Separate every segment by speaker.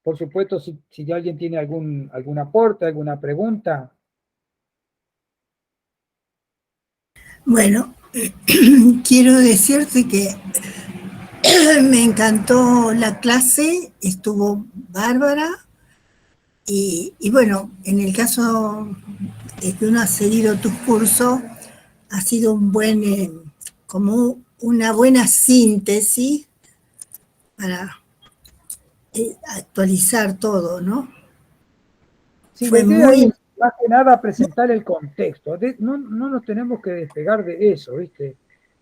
Speaker 1: Por supuesto, si alguien tiene algún aporte, alguna pregunta.
Speaker 2: Bueno, quiero decirte que me encantó la clase, estuvo bárbara y bueno, en el caso de que uno ha seguido tus cursos, ha sido un buen, como una buena síntesis para actualizar todo, ¿no?
Speaker 1: Sí, la
Speaker 2: Fue
Speaker 1: idea
Speaker 2: muy...
Speaker 1: es más que nada presentar el contexto. No nos tenemos que despegar de eso, ¿viste?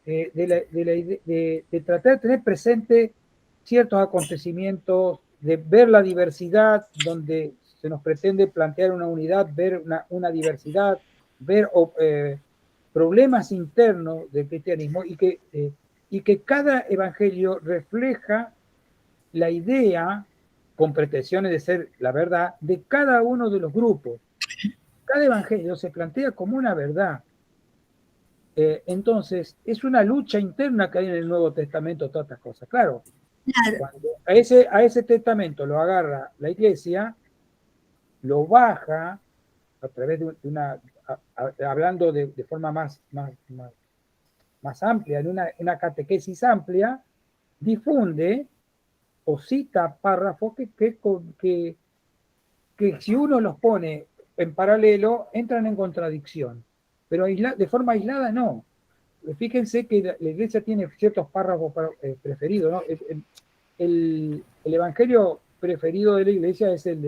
Speaker 1: De tratar de tener presente ciertos acontecimientos, de ver la diversidad, donde se nos pretende plantear una unidad, ver una diversidad, ver problemas internos del cristianismo y que cada evangelio refleja la idea, con pretensiones de ser la verdad, de cada uno de los grupos. Cada evangelio se plantea como una verdad. Entonces, es una lucha interna que hay en el Nuevo Testamento, todas estas cosas. Claro, cuando a ese testamento lo agarra la iglesia, lo baja a través de hablando de forma más amplia, en una catequesis amplia, difunde o cita párrafos que si uno los pone en paralelo, entran en contradicción. Pero de forma aislada no. Fíjense que la iglesia tiene ciertos párrafos preferidos, ¿no? El evangelio preferido de la iglesia es el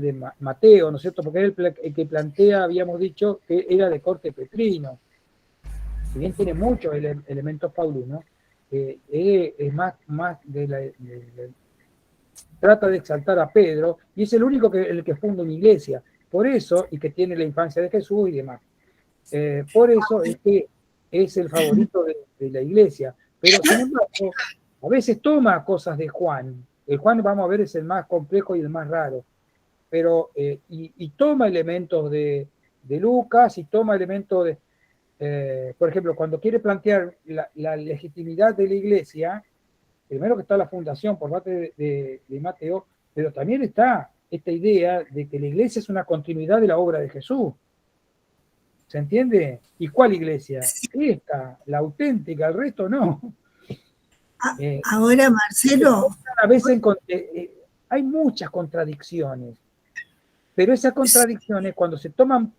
Speaker 1: de Mateo, ¿no es cierto? Porque es el que plantea, habíamos dicho, que era de corte petrino. Si bien tiene muchos elementos paulinos, es más trata de exaltar a Pedro, y es el único el que funda una iglesia. Por eso, y que tiene la infancia de Jesús y demás. Por eso es que es el favorito de la iglesia. Pero, sin embargo, a veces toma cosas de Juan. El Juan, vamos a ver, es el más complejo y el más raro. Pero, y toma elementos de Lucas, y toma elementos por ejemplo, cuando quiere plantear la legitimidad de la iglesia, primero que está la fundación por parte de Mateo, pero también está esta idea de que la iglesia es una continuidad de la obra de Jesús. ¿Se entiende? ¿Y cuál iglesia? Esta, la auténtica, el resto no.
Speaker 2: Ahora, Marcelo...
Speaker 1: A veces hay muchas contradicciones, pero esas contradicciones cuando se toman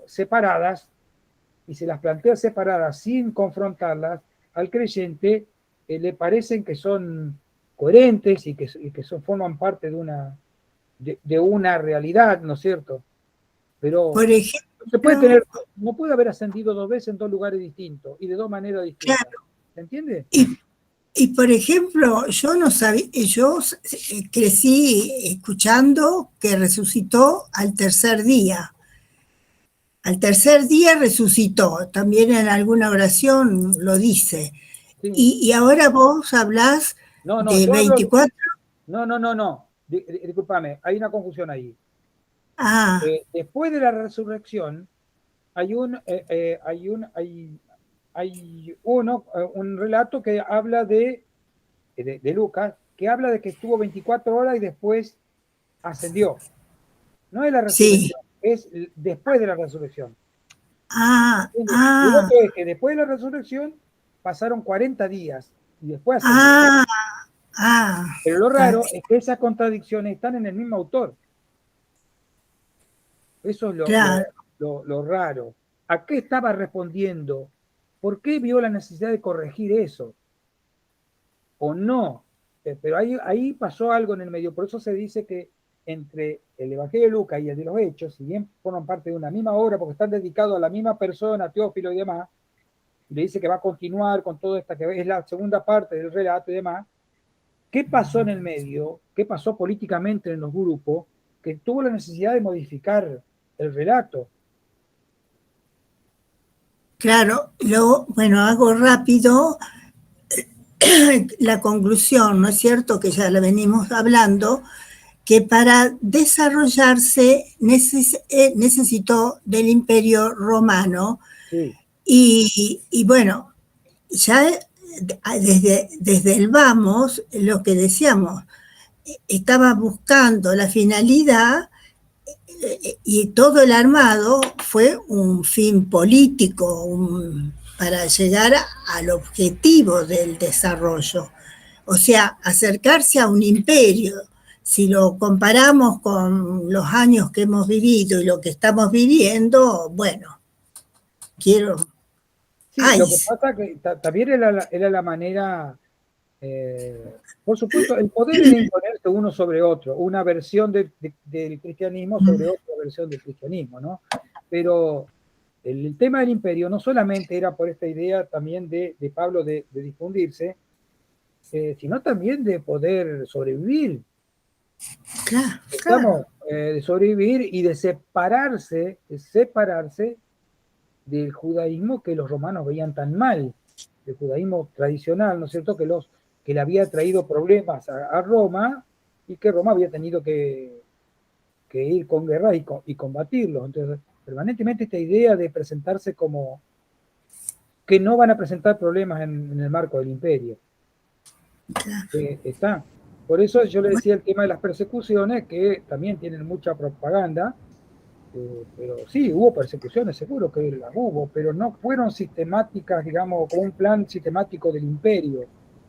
Speaker 1: separadas y se las plantea separadas sin confrontarlas, al creyente le parecen que son coherentes y que forman parte de una realidad, ¿no es cierto? Pero
Speaker 2: por ejemplo,
Speaker 1: no puede haber ascendido 2 veces en 2 lugares distintos y de 2 maneras distintas. Claro. ¿Se entiende?
Speaker 2: Y por ejemplo, yo no sabía, yo crecí escuchando que resucitó al tercer día. Al tercer día resucitó, también en alguna oración lo dice. Sí. Y ahora vos hablás de 24.
Speaker 1: No. Discúlpame, hay una confusión ahí.
Speaker 2: Ah.
Speaker 1: Después de la resurrección, hay un relato que habla de Lucas, que habla de que estuvo 24 horas y después ascendió. No es la resurrección, sí. Es después de la resurrección. Y otro es que después de la resurrección pasaron 40 días y después ascendió. Pero lo raro es que esas contradicciones están en el mismo autor. Eso es lo raro. ¿A qué estaba respondiendo? ¿Por qué vio la necesidad de corregir eso? ¿O no? Pero ahí pasó algo en el medio. Por eso se dice que entre el Evangelio de Lucas y el de los Hechos, si bien forman parte de una misma obra, porque están dedicados a la misma persona, Teófilo y demás, y le dice que va a continuar con todo esta, que es la segunda parte del relato y demás, ¿qué pasó en el medio? ¿Qué pasó políticamente en los grupos? Que tuvo la necesidad de modificar el relato.
Speaker 2: Claro, bueno, hago rápido la conclusión, ¿no es cierto? Que ya la venimos hablando, que para desarrollarse necesitó del Imperio Romano.
Speaker 1: Sí.
Speaker 2: Y bueno, ya desde el vamos, lo que decíamos, estaba buscando la finalidad y todo el armado fue un fin político para llegar al objetivo del desarrollo. O sea, acercarse a un imperio. Si lo comparamos con los años que hemos vivido y lo que estamos viviendo, bueno, quiero...
Speaker 1: Sí,
Speaker 2: Ay,
Speaker 1: lo que pasa que también era la manera, por supuesto, el poder era imponerse uno sobre otro, una versión del cristianismo sobre otra versión del cristianismo, ¿no? Pero el tema del imperio no solamente era por esta idea también de Pablo de difundirse, sino también de poder sobrevivir.
Speaker 2: claro,
Speaker 1: Estamos,
Speaker 2: claro.
Speaker 1: de sobrevivir y de separarse del judaísmo que los romanos veían tan mal, el judaísmo tradicional, ¿no es cierto?, que le había traído problemas a Roma y que Roma había tenido que ir con guerra y combatirlos. Entonces, permanentemente esta idea de presentarse como que no van a presentar problemas en el marco del imperio. Está. Por eso yo le decía el tema de las persecuciones, que también tienen mucha propaganda, pero sí, hubo persecuciones, seguro que las hubo, pero no fueron sistemáticas, digamos, como un plan sistemático del imperio.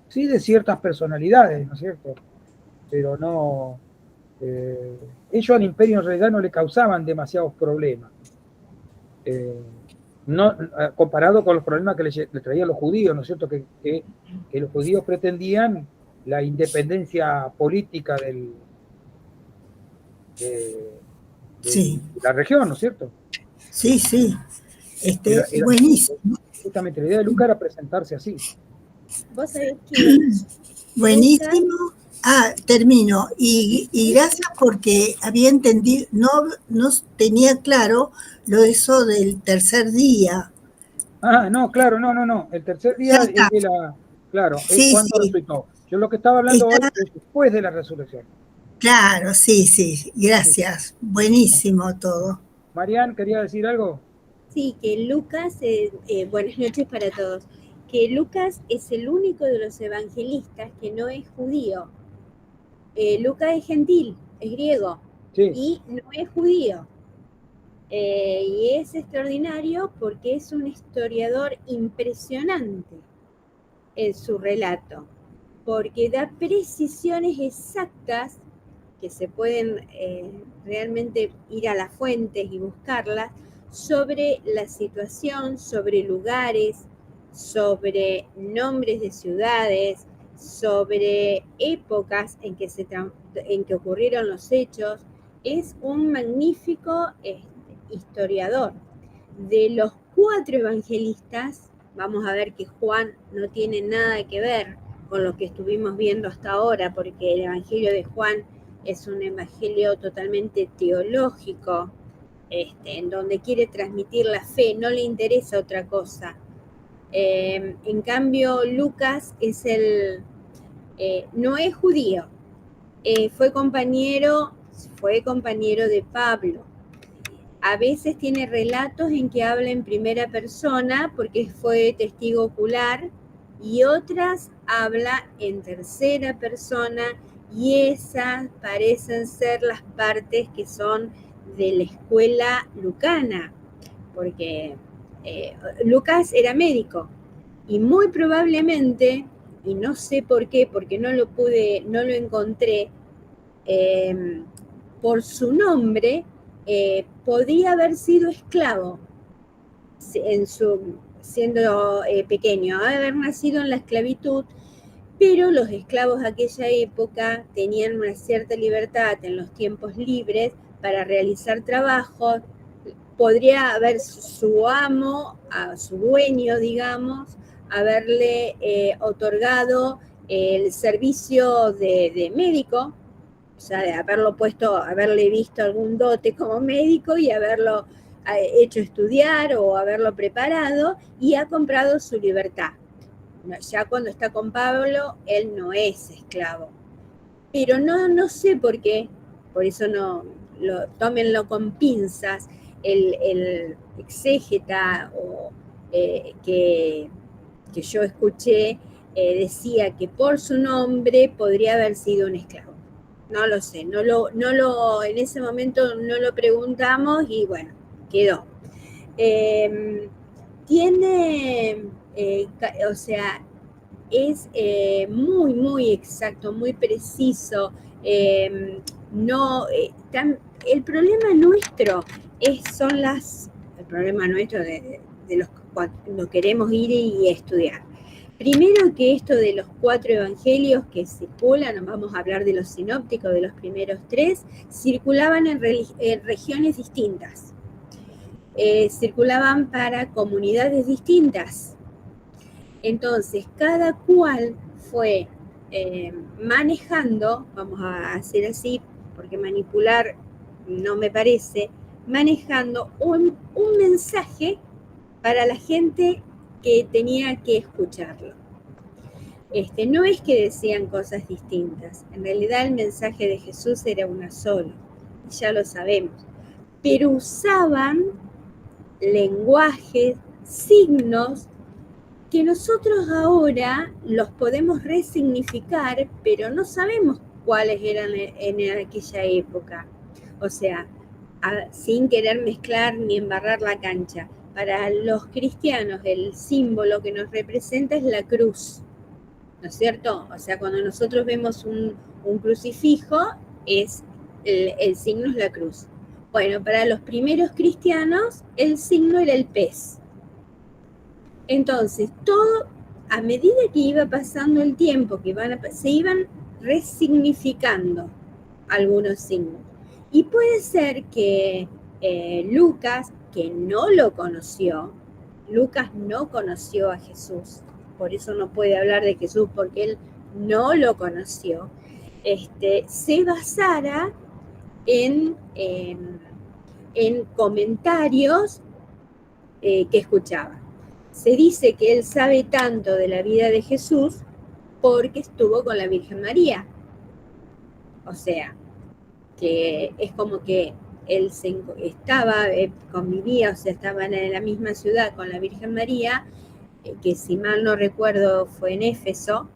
Speaker 1: Sí, de ciertas personalidades, ¿no es cierto? Pero no. Ellos al imperio en realidad no le causaban demasiados problemas. No, comparado con los problemas que le traían los judíos, ¿no es cierto? Que los judíos pretendían la independencia política de
Speaker 2: Sí,
Speaker 1: la región, ¿no es cierto?
Speaker 2: sí, sí.
Speaker 1: Era
Speaker 2: Buenísimo,
Speaker 1: justamente la idea de Luca era presentarse así.
Speaker 3: Vos sabés que Lucas,
Speaker 2: buenísimo. Ah, termino. Y gracias porque había entendido, no tenía claro lo de eso del tercer día.
Speaker 1: Ah, no, claro, no. El tercer
Speaker 2: Ya
Speaker 1: día es
Speaker 2: está.
Speaker 1: de la, claro, es
Speaker 2: Sí,
Speaker 1: cuando
Speaker 2: sí.
Speaker 1: resucitó. Yo lo que estaba hablando
Speaker 2: Está
Speaker 1: hoy es después de la resurrección.
Speaker 2: claro, sí, sí.
Speaker 1: Sí.
Speaker 2: Gracias. Buenísimo todo.
Speaker 1: Marian, ¿quería decir algo?
Speaker 3: sí, que Lucas, buenas noches para todos, que Lucas es el único de los evangelistas que no es judío. Lucas es gentil, es griego,
Speaker 1: Sí,
Speaker 3: y no es judío. Y es extraordinario porque es un historiador impresionante en su relato, porque da precisiones exactas que se pueden realmente ir a las fuentes y buscarlas sobre la situación, sobre lugares, sobre nombres de ciudades, sobre épocas en que ocurrieron los hechos. Es un magnífico historiador. De los 4 evangelistas, vamos a ver que Juan no tiene nada que ver con lo que estuvimos viendo hasta ahora, porque el Evangelio de Juan es un evangelio totalmente teológico, en donde quiere transmitir la fe, no le interesa otra cosa. En cambio, Lucas no es judío, fue compañero de Pablo. A veces tiene relatos en que habla en primera persona porque fue testigo ocular, y otras habla en tercera persona, y esas parecen ser las partes que son de la escuela lucana, porque Lucas era médico y muy probablemente, y no sé por qué, porque no lo encontré, por su nombre, podía haber sido esclavo siendo pequeño, haber nacido en la esclavitud, pero los esclavos de aquella época tenían una cierta libertad en los tiempos libres para realizar trabajos. Podría haber su amo, a su dueño, digamos, haberle otorgado el servicio de médico, o sea, de haberle visto algún dote como médico y haberlo hecho estudiar o haberlo preparado, y ha comprado su libertad. Ya cuando está con Pablo, él no es esclavo. Pero no sé por qué, por eso tómenlo con pinzas, el exégeta que yo escuché decía que por su nombre podría haber sido un esclavo. No lo sé, en ese momento no lo preguntamos y bueno, quedó. Tiene, o sea, es muy, muy exacto, muy preciso. No, el problema nuestro el problema nuestro de los cuando queremos ir y estudiar. Primero que esto de los 4 evangelios que circulan, vamos a hablar de los sinópticos, de los primeros 3, circulaban en regiones distintas. Circulaban para comunidades distintas. Entonces, cada cual fue manejando, vamos a hacer así, porque manipular no me parece, manejando un mensaje para la gente que tenía que escucharlo. No es que decían cosas distintas, en realidad el mensaje de Jesús era uno solo, ya lo sabemos, pero usaban lenguajes, signos, que nosotros ahora los podemos resignificar, pero no sabemos cuáles eran en aquella época. O sea, sin querer mezclar ni embarrar la cancha. Para los cristianos el símbolo que nos representa es la cruz, ¿no es cierto? O sea, cuando nosotros vemos un crucifijo, el signo es la cruz. Bueno, para los primeros cristianos el signo era el pez. Entonces, todo, a medida que iba pasando el tiempo, se iban resignificando algunos signos. Y puede ser que Lucas, que no lo conoció, Lucas no conoció a Jesús, por eso no puede hablar de Jesús, porque él no lo conoció, se basara en comentarios que escuchaba. Se dice que él sabe tanto de la vida de Jesús porque estuvo con la Virgen María. O sea, que es como que él convivía, o sea, estaban en la misma ciudad con la Virgen María, que si mal no recuerdo fue en Éfeso,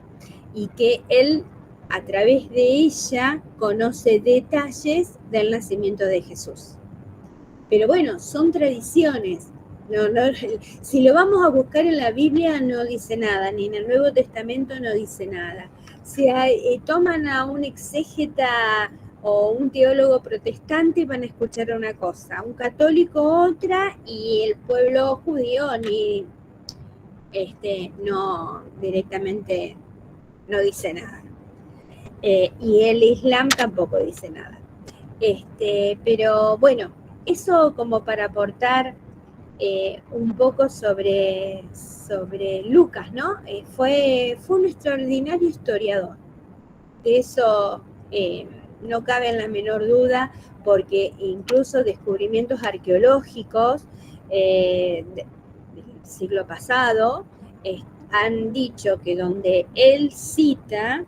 Speaker 3: y que él a través de ella conoce detalles del nacimiento de Jesús. Pero bueno, son tradiciones. Si lo vamos a buscar en la Biblia no dice nada, ni en el Nuevo Testamento no dice nada. Si toman a un exégeta o un teólogo protestante van a escuchar una cosa, un católico otra, y el pueblo judío no directamente no dice nada. Y el Islam tampoco dice nada. Pero bueno, eso como para aportar un poco sobre Lucas, ¿no? Fue un extraordinario historiador. De eso no cabe la menor duda, porque incluso descubrimientos arqueológicos del siglo pasado han dicho que donde él cita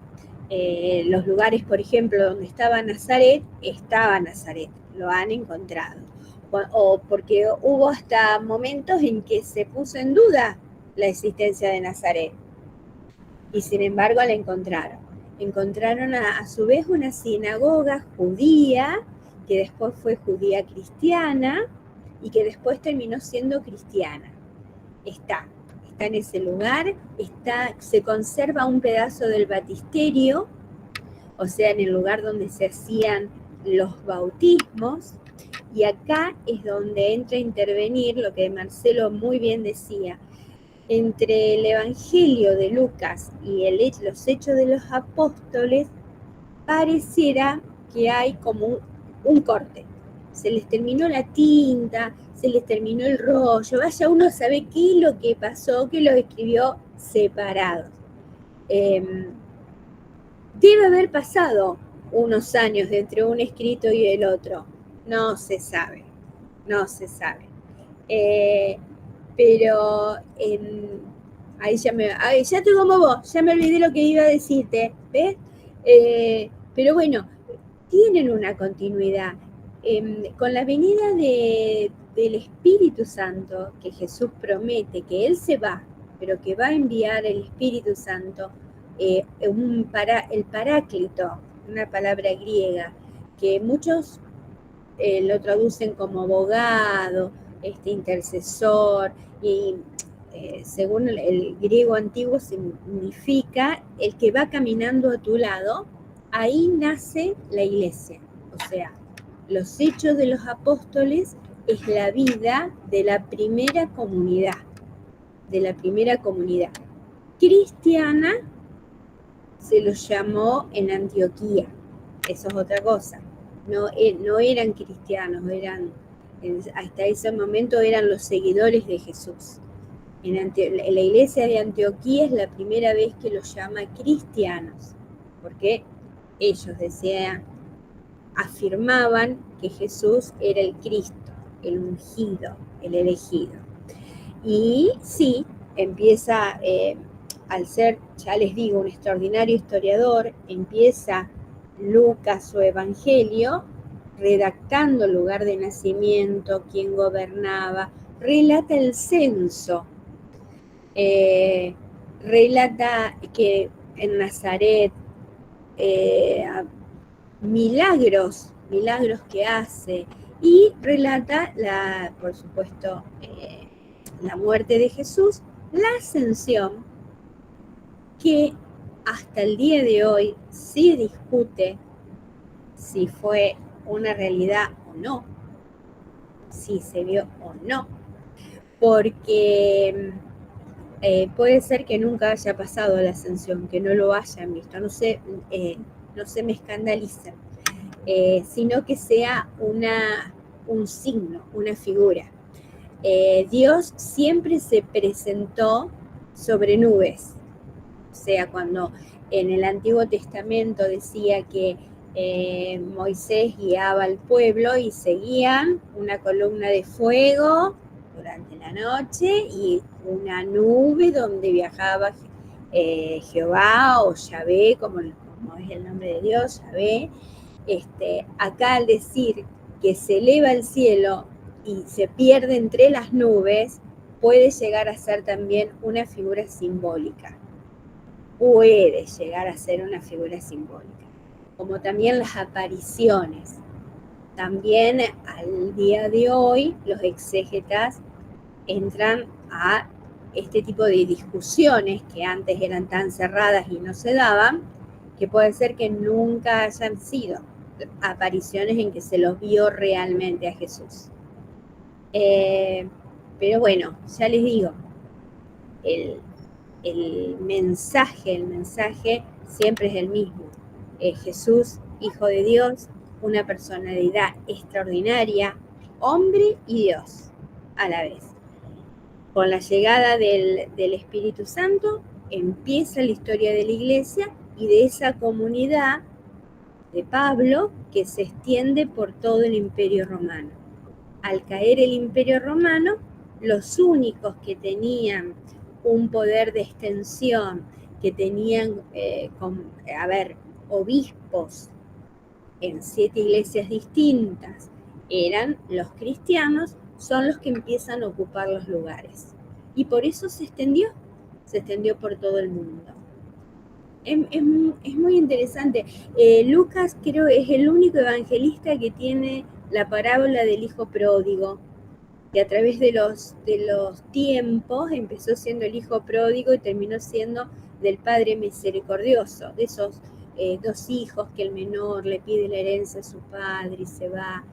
Speaker 3: los lugares, por ejemplo, donde estaba Nazaret, lo han encontrado. O porque hubo hasta momentos en que se puso en duda la existencia de Nazaret. Y sin embargo la encontraron. Encontraron a su vez una sinagoga judía, que después fue judía cristiana, y que después terminó siendo cristiana. Está en ese lugar, se conserva un pedazo del baptisterio, o sea, en el lugar donde se hacían los bautismos, y acá es donde entra a intervenir lo que Marcelo muy bien decía, entre el Evangelio de Lucas y los Hechos de los Apóstoles, pareciera que hay como un corte. Se les terminó la tinta, se les terminó el rollo, vaya uno a saber qué es lo que pasó, que los escribió separados. Debe haber pasado unos años entre un escrito y el otro, no se sabe. Pero ahí ya estoy como vos, ya me olvidé lo que iba a decirte, ¿ves? Pero bueno, tienen una continuidad. Con la venida del Espíritu Santo, que Jesús promete que Él se va, pero que va a enviar el Espíritu Santo, el Paráclito, una palabra griega, que muchos lo traducen como abogado, intercesor, y según el griego antiguo significa el que va caminando a tu lado. Ahí nace la iglesia, o sea, los hechos de los apóstoles es la vida de la primera comunidad, cristiana. Se los llamó en Antioquía, eso es otra cosa. No eran cristianos, hasta ese momento eran los seguidores de Jesús. En la iglesia de Antioquía es la primera vez que los llama cristianos, porque ellos afirmaban que Jesús era el Cristo, el ungido, el elegido. Y sí, empieza, al ser, ya les digo, un extraordinario historiador, empieza Lucas su evangelio redactando el lugar de nacimiento, quién gobernaba, relata el censo, relata que en Nazaret milagros que hace, y relata, por supuesto, la muerte de Jesús, la ascensión, que hasta el día de hoy se discute si fue una realidad o no, si se vio o no, porque puede ser que nunca haya pasado la ascensión, que no lo hayan visto, no se me escandaliza, sino que sea un signo, una figura. Dios siempre se presentó sobre nubes, o sea, cuando en el Antiguo Testamento decía que Moisés guiaba al pueblo y seguían una columna de fuego durante la noche y una nube donde viajaba Jehová o Yahvé, como es el nombre de Dios, Yahvé. Acá al decir que se eleva al cielo y se pierde entre las nubes, puede llegar a ser también una figura simbólica. Puede llegar a ser una figura simbólica. Como también las apariciones. También al día de hoy los exégetas entran a este tipo de discusiones que antes eran tan cerradas y no se daban, que puede ser que nunca hayan sido apariciones en que se los vio realmente a Jesús. Pero bueno, ya les digo, el mensaje siempre es el mismo. Jesús, Hijo de Dios, una personalidad extraordinaria, hombre y Dios a la vez. Con la llegada del Espíritu Santo empieza la historia de la iglesia y de esa comunidad de Pablo que se extiende por todo el Imperio Romano. Al caer el Imperio Romano, los únicos que tenían un poder de extensión, que tenían, obispos en 7 iglesias distintas, eran los cristianos, son los que empiezan a ocupar los lugares. Y por eso se extendió por todo el mundo. Es muy interesante. Lucas creo es el único evangelista que tiene la parábola del hijo pródigo, que a través de los tiempos empezó siendo el hijo pródigo y terminó siendo del padre misericordioso, de esos 2 hijos que el menor le pide la herencia a su padre y se va.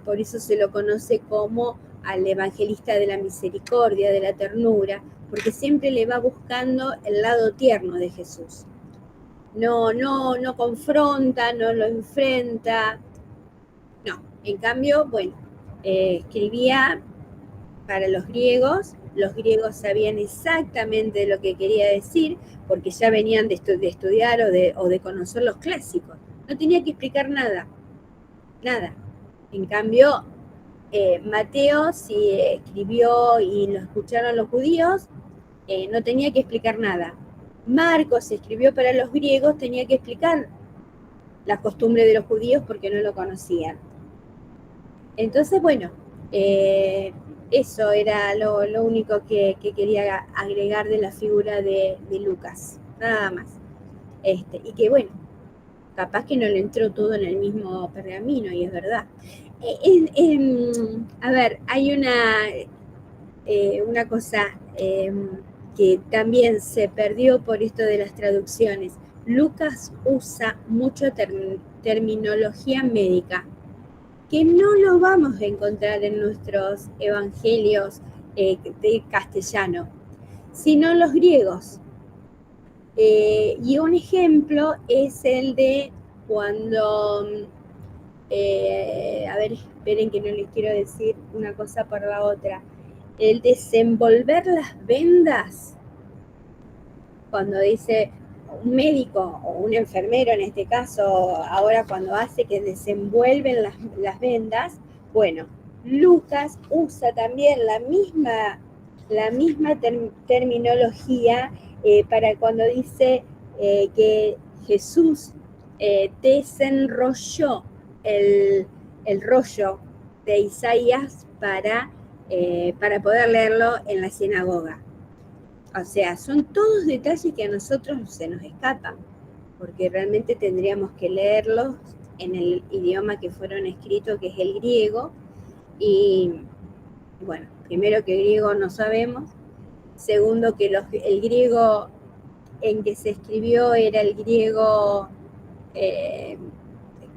Speaker 3: Por eso se lo conoce como al evangelista de la misericordia, de la ternura, porque siempre le va buscando el lado tierno de Jesús. No confronta, no lo enfrenta. No, en cambio, escribía para los griegos sabían exactamente lo que quería decir, porque ya venían de estudiar o de conocer los clásicos. No tenía que explicar nada. En cambio, Mateo, si escribió y lo escucharon los judíos, no tenía que explicar nada. Marcos escribió para los griegos, tenía que explicar las costumbres de los judíos porque no lo conocían. Entonces, eso era lo único que quería agregar de la figura de Lucas, nada más. Y que bueno, capaz que no le entró todo en el mismo pergamino, y es verdad. A ver, hay una cosa que también se perdió por esto de las traducciones. Lucas usa mucho terminología médica, que no lo vamos a encontrar en nuestros evangelios de castellano, sino en los griegos. Y un ejemplo es el de cuando, a ver, esperen que no les quiero decir una cosa por la otra, el desenvolver las vendas, cuando dice un médico o un enfermero en este caso, ahora cuando hace que desenvuelven las vendas, bueno, Lucas usa también la misma terminología para cuando dice que Jesús desenrolló el rollo de Isaías para poder leerlo en la sinagoga. O sea, son todos detalles que a nosotros se nos escapan, porque realmente tendríamos que leerlos en el idioma que fueron escritos, que es el griego, y bueno, primero que griego no sabemos, segundo que el griego en que se escribió era el griego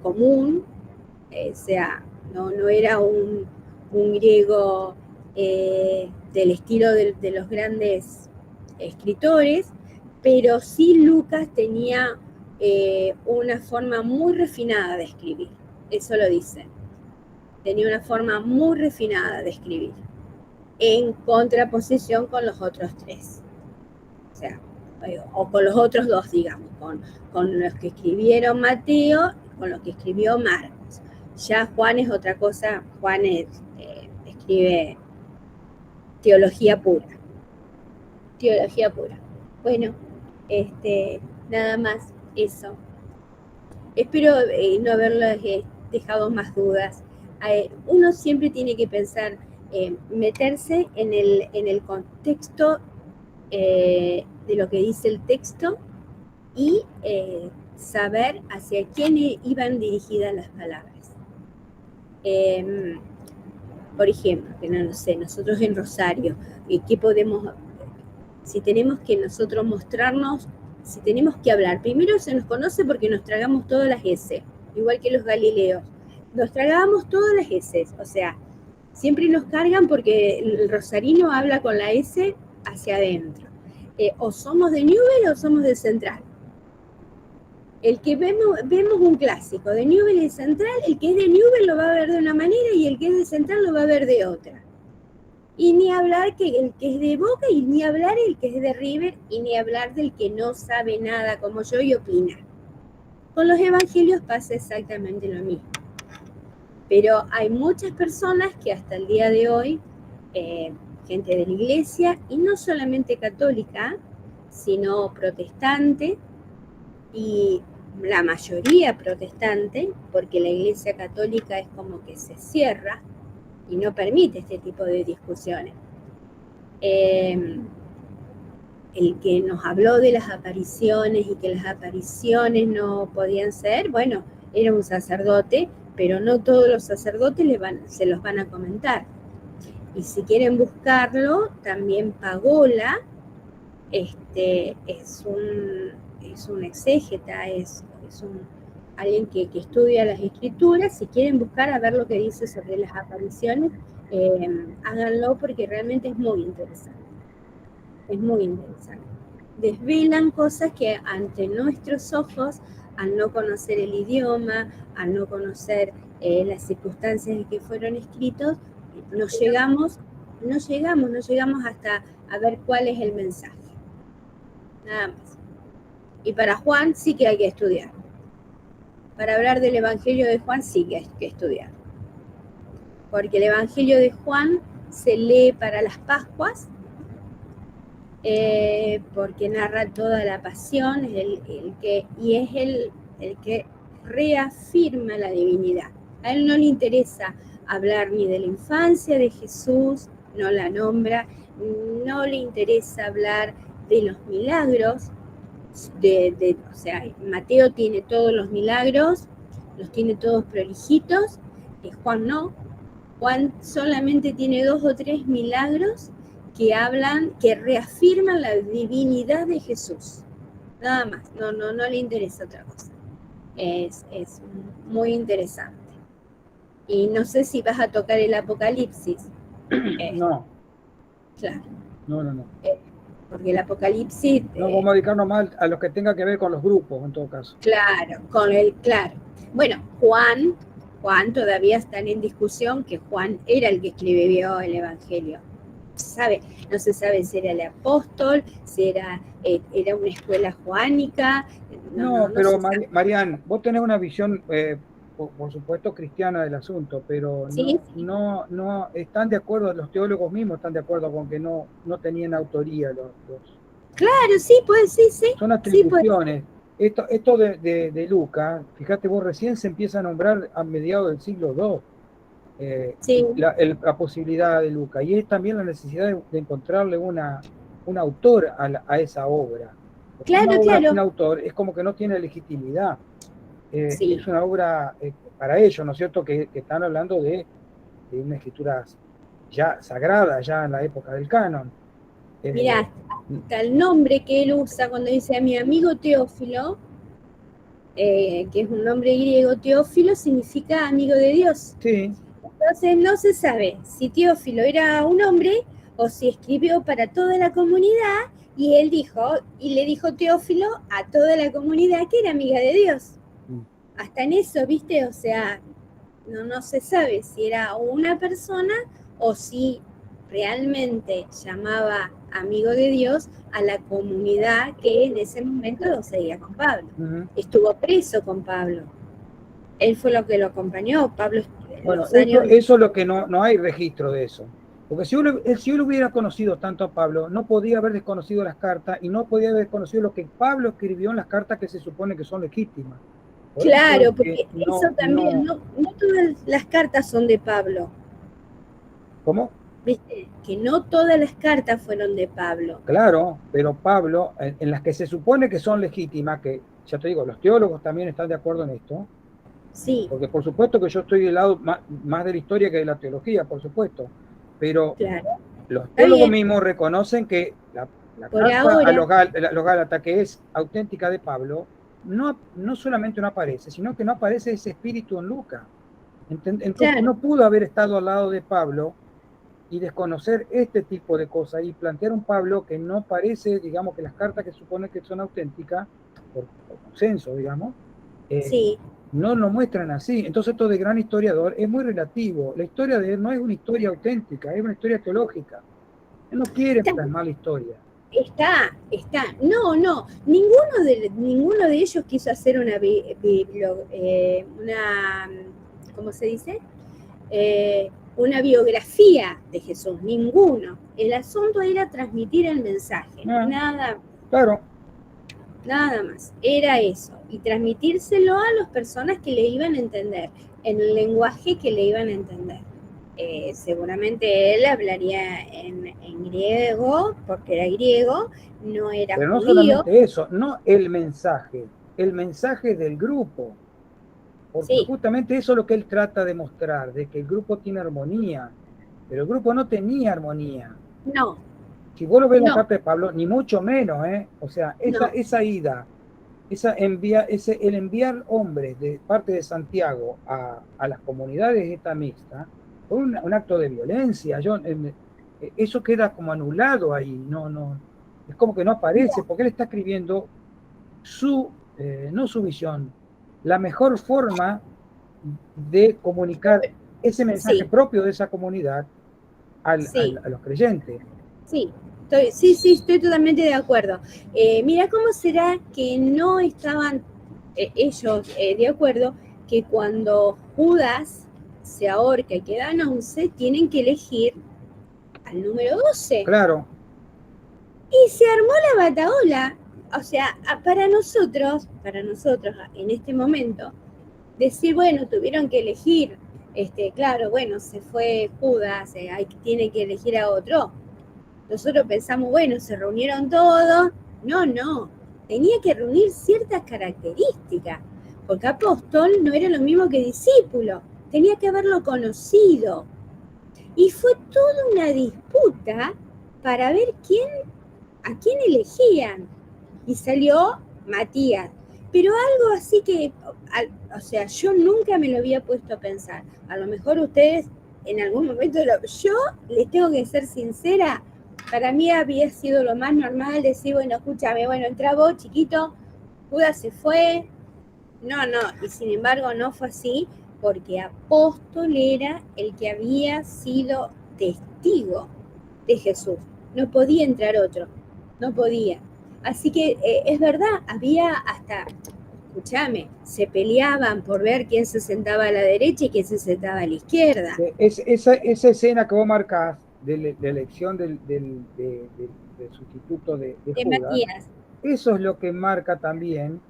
Speaker 3: común, o sea, no era un griego del estilo de los grandes escritores, pero sí Lucas tenía una forma muy refinada de escribir, eso lo dice, tenía una forma muy refinada de escribir, en contraposición con los otros tres, o sea, o con los otros dos, digamos, con los que escribieron Mateo, con los que escribió Marcos. Ya Juan es otra cosa, Juan escribe teología pura. Bueno, nada más eso. Espero no haberles dejado más dudas. Uno siempre tiene que pensar, meterse en el contexto de lo que dice el texto y saber hacia quién iban dirigidas las palabras. Por ejemplo, que no lo sé, nosotros en Rosario, ¿qué podemos, si tenemos que nosotros mostrarnos, si tenemos que hablar? Primero se nos conoce porque nos tragamos todas las S, igual que los galileos. Nos tragábamos todas las S, o sea, siempre nos cargan porque el rosarino habla con la S hacia adentro. O somos de Newell o somos de Central. El que vemos un clásico de Newell y Central, el que es de Newell lo va a ver de una manera y el que es de Central lo va a ver de otra. Y ni hablar que el que es de Boca, y ni hablar el que es de River, y ni hablar del que no sabe nada como yo y opina. Con los evangelios pasa exactamente lo mismo. Pero hay muchas personas que hasta el día de hoy, gente de la iglesia, y no solamente católica, sino protestante, y la mayoría protestante, porque la iglesia católica es como que se cierra y no permite este tipo de discusiones. El que nos habló de las apariciones y que las apariciones no podían ser, bueno, era un sacerdote, pero no todos los sacerdotes se los van a comentar. Y si quieren buscarlo, también Pagola es un exégeta, es alguien que estudia las escrituras. Si quieren buscar a ver lo que dice sobre las apariciones, háganlo porque realmente es muy interesante. Es muy interesante. Desvelan cosas que ante nuestros ojos, al no conocer el idioma, al no conocer las circunstancias en que fueron escritos, no llegamos hasta a ver cuál es el mensaje. Nada más. Y para Juan sí que hay que estudiar. Para hablar del Evangelio de Juan sí que hay que estudiar. Porque el Evangelio de Juan se lee para las Pascuas, porque narra toda la pasión, y es el que reafirma la divinidad. A él no le interesa hablar ni de la infancia de Jesús, no la nombra, no le interesa hablar de los milagros, o sea, Mateo tiene todos los milagros, los tiene todos prolijitos, Juan no. Juan solamente tiene 2 o 3 milagros que hablan, que reafirman la divinidad de Jesús. Nada más, no le interesa otra cosa. Es muy interesante. Y no sé si vas a tocar el Apocalipsis.
Speaker 1: No.
Speaker 3: Claro.
Speaker 1: No.
Speaker 3: Porque el Apocalipsis...
Speaker 1: No vamos a dedicarnos más a lo que tenga que ver con los grupos, en todo caso.
Speaker 3: Claro, claro. Bueno, Juan todavía están en discusión que Juan era el que escribió el Evangelio. No se sabe si era el apóstol, si era una escuela juanánica.
Speaker 1: No, pero Marian, vos tenés una visión, por supuesto, cristiana del asunto, pero
Speaker 3: ¿sí?
Speaker 1: no están de acuerdo, los teólogos mismos están de acuerdo con que no tenían autoría los
Speaker 3: Claro, sí, pues sí.
Speaker 1: Son atribuciones. Sí, esto de Lucas, fíjate vos, recién se empieza a nombrar a mediados del siglo II
Speaker 3: sí.
Speaker 1: la posibilidad de Lucas, y es también la necesidad de encontrarle un autor a esa obra. Porque
Speaker 3: claro,
Speaker 1: una obra
Speaker 3: claro.
Speaker 1: sin autor es como que no tiene legitimidad.
Speaker 3: Sí.
Speaker 1: Es una obra para ellos, ¿no es cierto?, que están hablando de una escritura ya sagrada, ya en la época del canon.
Speaker 3: Mirá, hasta el nombre que él usa cuando dice a mi amigo Teófilo, que es un nombre griego, Teófilo significa amigo de Dios.
Speaker 1: Sí.
Speaker 3: Entonces no se sabe si Teófilo era un hombre o si escribió para toda la comunidad, y él le dijo Teófilo a toda la comunidad que era amiga de Dios. Hasta en eso, ¿viste? O sea, no se sabe si era una persona o si realmente llamaba amigo de Dios a la comunidad que en ese momento lo seguía con Pablo. Estuvo preso con Pablo. Él fue lo que lo acompañó. Pablo,
Speaker 1: bueno, eso es lo que no hay registro de eso. Porque si él hubiera conocido tanto a Pablo, no podía haber desconocido las cartas y no podía haber desconocido lo que Pablo escribió en las cartas que se supone que son legítimas.
Speaker 3: Claro, porque eso también, no todas las cartas son de Pablo.
Speaker 1: ¿Cómo?
Speaker 3: ¿Viste? Que no todas las cartas fueron de Pablo.
Speaker 1: Claro, pero Pablo, en las que se supone que son legítimas, que ya te digo, los teólogos también están de acuerdo en esto.
Speaker 3: Sí.
Speaker 1: Porque por supuesto que yo estoy del lado más de la historia que de la teología, por supuesto. Pero
Speaker 3: claro.
Speaker 1: Los teólogos mismos reconocen que la carta a los Gálatas, que es auténtica de Pablo, no solamente no aparece, sino que no aparece ese espíritu en Lucas. Entonces claro, no pudo haber estado al lado de Pablo y desconocer este tipo de cosas y plantear un Pablo que no parece, digamos, que las cartas que supone que son auténticas, por consenso, digamos,
Speaker 3: sí,
Speaker 1: no lo muestran así. Entonces esto de gran historiador es muy relativo. La historia de él no es una historia auténtica, es una historia teológica. Él no quiere plasmar la historia.
Speaker 3: Está. No, ninguno de ellos quiso hacer una ¿cómo se dice? Una biografía de Jesús, ninguno. El asunto era transmitir el mensaje, nada.
Speaker 1: Claro.
Speaker 3: Nada más, era eso, y transmitírselo a las personas que le iban a entender, en el lenguaje que le iban a entender. Seguramente él hablaría en griego, porque era griego, no era
Speaker 1: pero no
Speaker 3: judío.
Speaker 1: Solamente eso, no el mensaje del grupo. Porque sí, justamente eso es lo que él trata de mostrar, de que el grupo tiene armonía, pero el grupo no tenía armonía.
Speaker 3: No.
Speaker 1: Si vos lo ves en la carta de Pablo, ni mucho menos, o sea, esa ida, el enviar hombres de parte de Santiago a las comunidades esta mixta, fue un acto de violencia. Eso queda como anulado ahí, es como que no aparece, porque él está escribiendo no su visión, la mejor forma de comunicar ese mensaje propio de esa comunidad a los creyentes.
Speaker 3: Sí. Estoy totalmente de acuerdo. Mira cómo será que no estaban ellos de acuerdo que cuando Judas se ahorca y quedan 11, tienen que elegir al número 12.
Speaker 1: Claro.
Speaker 3: Y se armó la batahola. O sea, para nosotros, en este momento, decir, bueno, tuvieron que elegir claro, bueno, se fue Judas, tiene que elegir a otro. Nosotros pensamos, bueno, se reunieron todos. No, tenía que reunir ciertas características, porque apóstol no era lo mismo que discípulo, tenía que haberlo conocido. Y fue toda una disputa para ver a quién elegían. Y salió Matías. Pero algo así que, o sea, yo nunca me lo había puesto a pensar. A lo mejor ustedes en algún momento, yo les tengo que ser sincera, para mí había sido lo más normal decir, bueno, escúchame, bueno, entra vos, chiquito, Judas se fue. No, y sin embargo no fue así, porque apóstol era el que había sido testigo de Jesús. No podía entrar otro, no podía. Así que es verdad, había hasta, escúchame, se peleaban por ver quién se sentaba a la derecha y quién se sentaba a la izquierda.
Speaker 1: Esa escena que vos marcás de la elección del sustituto de Judas,
Speaker 3: Matías.
Speaker 1: Eso es lo que marca también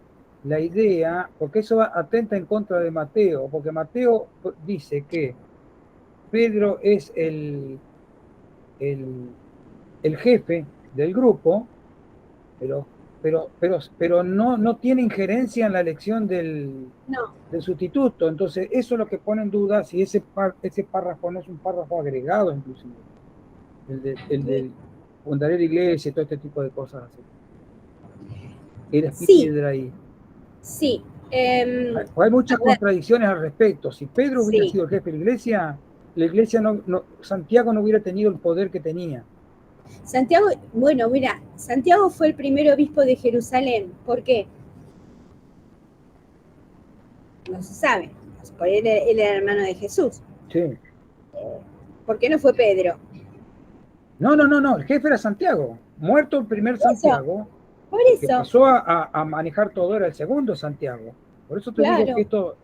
Speaker 1: la idea, porque eso atenta en contra de Mateo, porque Mateo dice que Pedro es el jefe del grupo, pero no tiene injerencia en la elección del sustituto. Entonces, eso es lo que pone en duda si ese párrafo no es un párrafo agregado, inclusive, el de fundar la iglesia y todo este tipo de cosas así. Era piedra ahí.
Speaker 3: Sí.
Speaker 1: Hay muchas contradicciones al respecto. Si Pedro hubiera sido el jefe de la iglesia Santiago no hubiera tenido el poder que tenía.
Speaker 3: Santiago, bueno, mira, Santiago fue el primer obispo de Jerusalén. ¿Por qué? No se sabe. Él era hermano de Jesús.
Speaker 1: Sí.
Speaker 3: ¿Por qué no fue Pedro?
Speaker 1: No, el jefe era Santiago. Muerto el primer Santiago,
Speaker 3: por eso.
Speaker 1: que pasó a manejar todo, era el segundo Santiago. Por eso te digo que esto,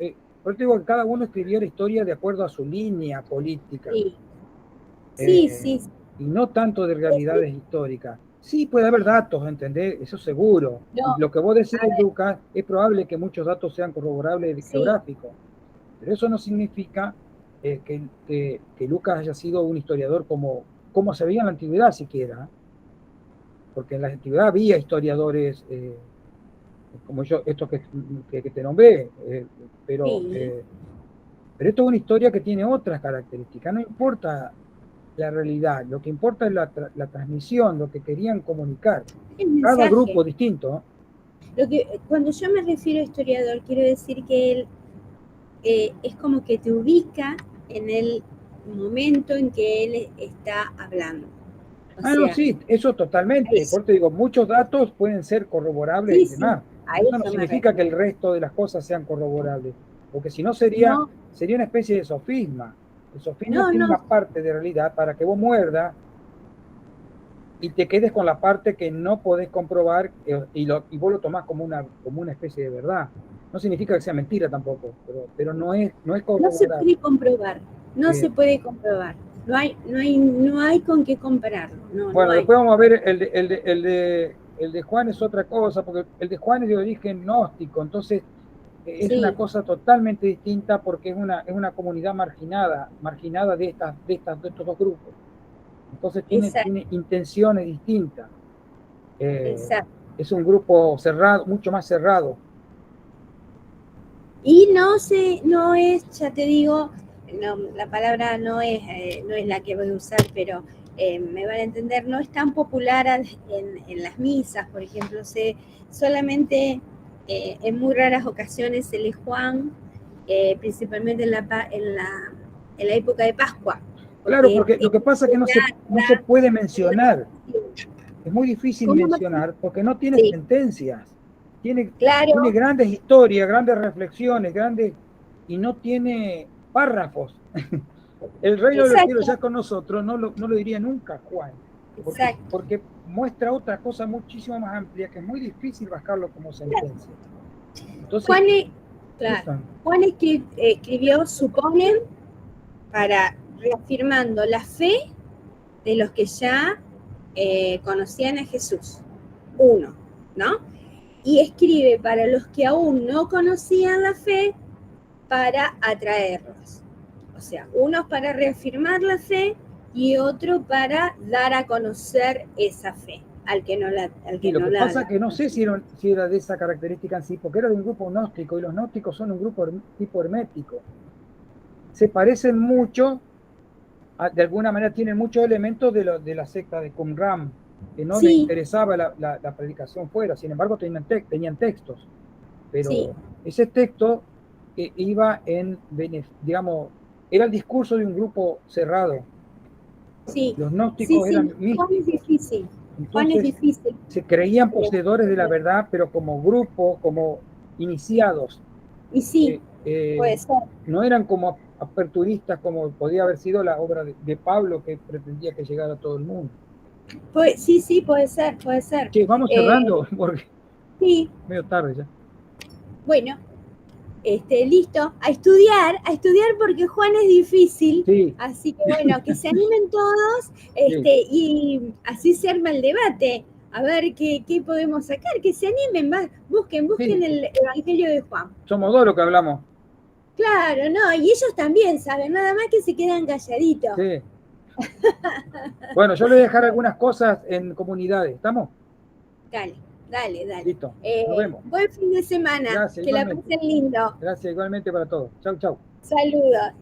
Speaker 1: por eso te digo que cada uno escribió la historia de acuerdo a su línea política.
Speaker 3: Sí.
Speaker 1: Y no tanto de realidades históricas. Sí, puede haber datos, ¿entendés? Eso seguro.
Speaker 3: No,
Speaker 1: y lo que vos decís, Lucas, es probable que muchos datos sean corroborables geográficos. Pero eso no significa que Lucas haya sido un historiador como se veía en la antigüedad siquiera. Porque en la antigüedad había historiadores como yo, estos que te nombré, pero esto es una historia que tiene otras características. No importa la realidad, lo que importa es la transmisión, lo que querían comunicar. Cada grupo distinto.
Speaker 3: Cuando yo me refiero a historiador, quiero decir que él es como que te ubica en el momento en que él está hablando.
Speaker 1: No, sí, eso totalmente. Por eso te digo, muchos datos pueden ser corroborables y demás. Eso no significa que el resto de las cosas sean corroborables, porque si no sería una especie de sofisma. El sofisma tiene una parte de realidad para que vos muerdas y te quedes con la parte que no podés comprobar y vos lo tomás como una especie de verdad. No significa que sea mentira tampoco, pero no es corroborable.
Speaker 3: No se puede comprobar, se puede comprobar. No hay con qué compararlo.
Speaker 1: Bueno, después vamos a ver el de Juan es otra cosa, porque el de Juan es de origen gnóstico, entonces es una cosa totalmente distinta porque es una comunidad marginada de estos dos grupos. Entonces tiene intenciones distintas. Es un grupo cerrado, mucho más cerrado.
Speaker 3: Y no es, ya te digo, la palabra no es la que voy a usar, pero me van a entender, no es tan popular en las misas, por ejemplo, solamente en muy raras ocasiones se lee Juan, principalmente en la época de Pascua.
Speaker 1: Claro, porque lo que pasa es que no se puede mencionar. Es muy difícil mencionar porque no tiene sentencias. Tiene grandes historias, grandes reflexiones, y no tiene párrafos. El reino de los cielos ya con nosotros no lo diría nunca Juan, porque muestra otra cosa muchísimo más amplia que es muy difícil bajarlo como sentencia. Entonces,
Speaker 3: Juan escribió, suponen, para reafirmando la fe de los que ya conocían a Jesús, ¿no? Y escribe para los que aún no conocían la fe para atraerlos. O sea, uno para reafirmar la fe y otro para dar a conocer esa fe al que no la
Speaker 1: Y lo que pasa es que no sé si era de esa característica en sí, porque era de un grupo gnóstico, y los gnósticos son un grupo tipo hermético. Se parecen mucho, de alguna manera tienen muchos elementos de la secta de Qumran, que no les
Speaker 3: Sí,
Speaker 1: interesaba la predicación fuera, sin embargo tenían textos, pero
Speaker 3: sí,
Speaker 1: ese texto iba digamos, era el discurso de un grupo cerrado.
Speaker 3: sí,
Speaker 1: Los
Speaker 3: sí,
Speaker 1: gnósticos
Speaker 3: sí.
Speaker 1: eran
Speaker 3: Juan es
Speaker 1: místicos,
Speaker 3: difícil. Juan es
Speaker 1: entonces
Speaker 3: difícil.
Speaker 1: se creían poseedores de la verdad, pero como grupo, como iniciados.
Speaker 3: Y sí,
Speaker 1: Eh, eh,
Speaker 3: puede ser.
Speaker 1: no eran como aperturistas como podía haber sido la obra de Pablo, que pretendía que llegara a todo el mundo.
Speaker 3: Sí, sí, puede ser, puede ser.
Speaker 1: Che, vamos cerrando, porque
Speaker 3: Sí,
Speaker 1: medio tarde ya.
Speaker 3: bueno, listo, a estudiar porque Juan es difícil,
Speaker 1: Sí,
Speaker 3: así que bueno, que se animen todos,
Speaker 1: sí,
Speaker 3: y así se arma el debate, a ver qué podemos sacar, que se animen, busquen
Speaker 1: sí,
Speaker 3: el Evangelio de Juan.
Speaker 1: somos dos los que hablamos.
Speaker 3: Claro, no, y ellos también saben, nada más que se quedan calladitos.
Speaker 1: Sí. Bueno, yo le voy a dejar algunas cosas en comunidades. ¿Estamos?
Speaker 3: Dale, dale, dale.
Speaker 1: Listo. Nos vemos.
Speaker 3: Buen fin de semana,
Speaker 1: Gracias,
Speaker 3: que la
Speaker 1: igualmente.
Speaker 3: pasen lindo.
Speaker 1: Gracias igualmente para todos. Chau, chau.
Speaker 3: Saludos.